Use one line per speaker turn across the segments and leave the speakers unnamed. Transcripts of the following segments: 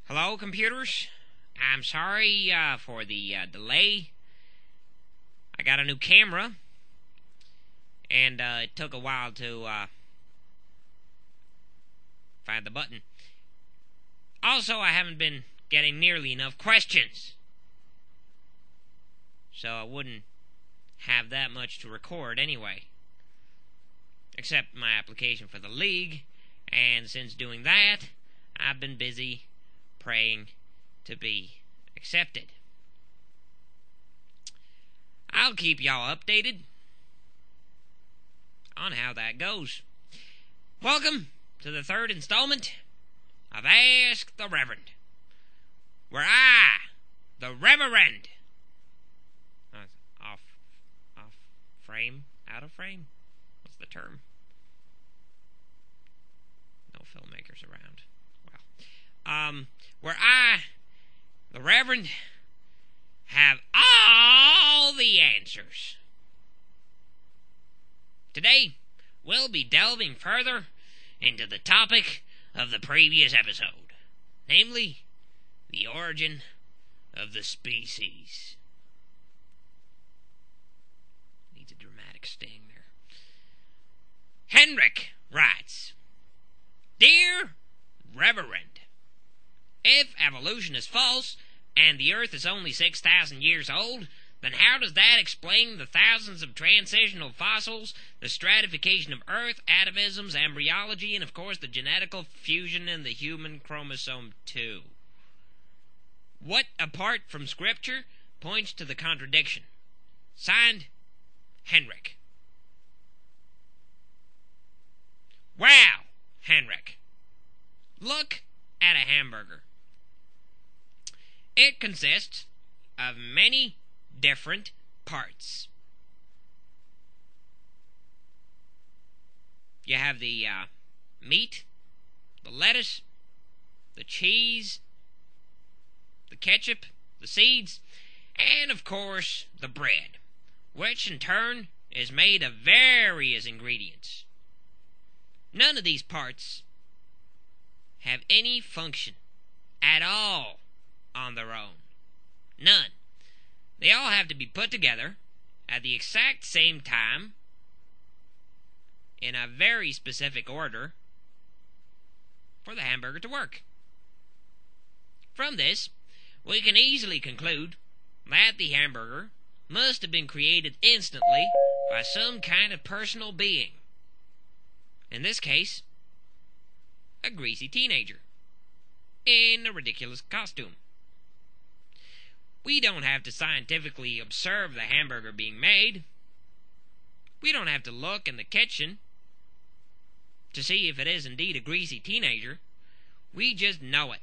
Hello, computers? I'm sorry, for the, delay. I got a new camera, and, it took a while to, find the button. Also, I haven't been getting nearly enough questions, so I wouldn't have that much to record anyway. Except my application for the league, and since doing that, I've been busy praying to be accepted. I'll keep y'all updated on how that goes. Welcome to the third installment of Ask the Reverend, where I, the Reverend, out of frame? What's the term? No filmmakers around. Well, where I, the Reverend, have all the answers. Today, we'll be delving further into the topic of the previous episode, namely, the origin of the species. Needs a dramatic sting there. Henrik writes, Dear Reverend, if evolution is false, and the Earth is only 6,000 years old, then how does that explain the thousands of transitional fossils, the stratification of Earth, atavisms, embryology, and of course the genetical fusion in the human chromosome 2? What, apart from Scripture, points to the contradiction? Signed, Henrik. Wow, Henrik. Look at a hamburger. It consists of many different parts. You have the meat, the lettuce, the cheese, the ketchup, the seeds, and of course the bread, which in turn is made of various ingredients. None of these parts have any function at all on their own. None. They all have to be put together at the exact same time in a very specific order for the hamburger to work. From this, we can easily conclude that the hamburger must have been created instantly by some kind of personal being. In this case, a greasy teenager in a ridiculous costume. We don't have to scientifically observe the hamburger being made. We don't have to look in the kitchen to see if it is indeed a greasy teenager. We just know it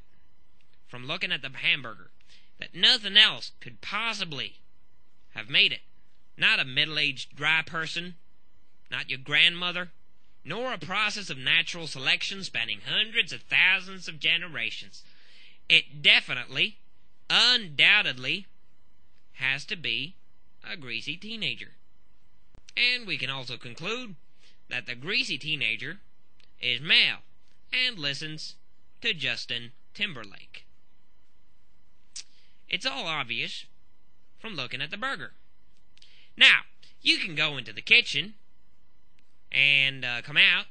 from looking at the hamburger that nothing else could possibly have made it. Not a middle-aged dry person, not your grandmother, nor a process of natural selection spanning hundreds of thousands of generations. It definitely, undoubtedly, has to be a greasy teenager. And we can also conclude that the greasy teenager is male and listens to Justin Timberlake. It's all obvious from looking at the burger. Now, you can go into the kitchen and come out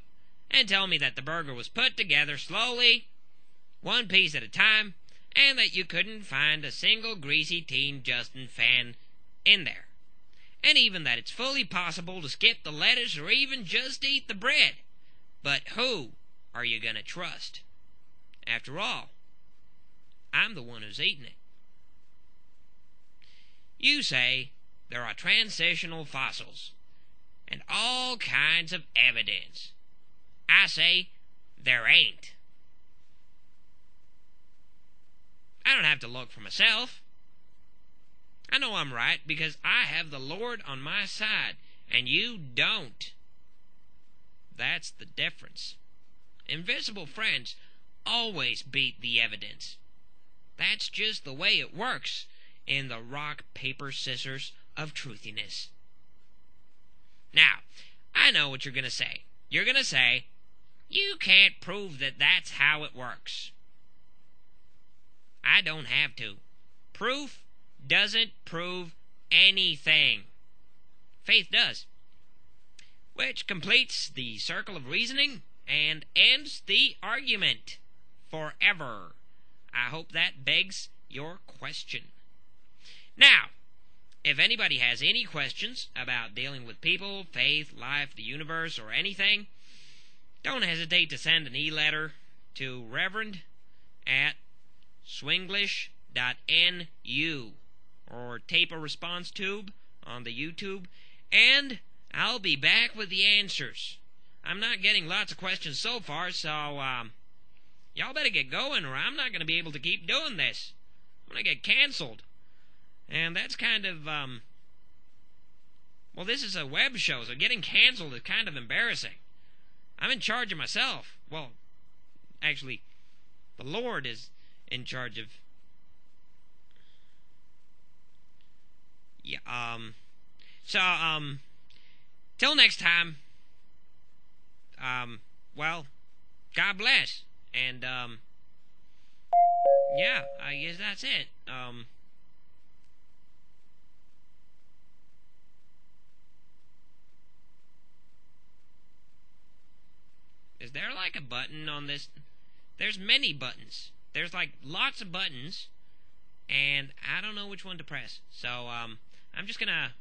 and tell me that the burger was put together slowly, one piece at a time, and that you couldn't find a single greasy teen Justin fan in there. And even that it's fully possible to skip the lettuce or even just eat the bread. But who are you going to trust? After all, I'm the one who's eating it. You say there are transitional fossils and all kinds of evidence. I say there ain't. I don't have to look for myself. I know I'm right because I have the Lord on my side, and you don't. That's the difference. Invisible friends always beat the evidence. That's just the way it works in the rock, paper, scissors of truthiness. Now, I know what you're going to say. You're going to say, You can't prove that that's how it works. I don't have to. Proof doesn't prove anything. Faith does. Which completes the circle of reasoning and ends the argument forever. I hope that begs your question. Now, if anybody has any questions about dealing with people, faith, life, the universe, or anything, don't hesitate to send an e-letter to Reverend at swinglish.nu or tape a response tube on the YouTube, and I'll be back with the answers. I'm not getting lots of questions so far, so y'all better get going or I'm not going to be able to keep doing this. I'm going to get canceled. And that's kind of, well, this is a web show, so getting canceled is kind of embarrassing. I'm in charge of myself. Well, actually, the Lord is in charge of... Yeah, till next time, well, God bless, and, yeah, I guess that's it, is there like a button on this? There's many buttons. There's like lots of buttons, and I don't know which one to press. So I'm just gonna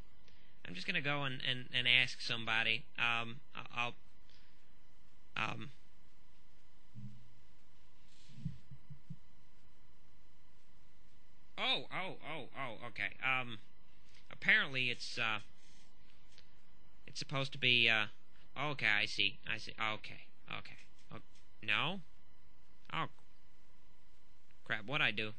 go and ask somebody. I'll okay. Apparently it's supposed to be okay. I see. Okay. Oh, no. Oh, crap. What'd I do?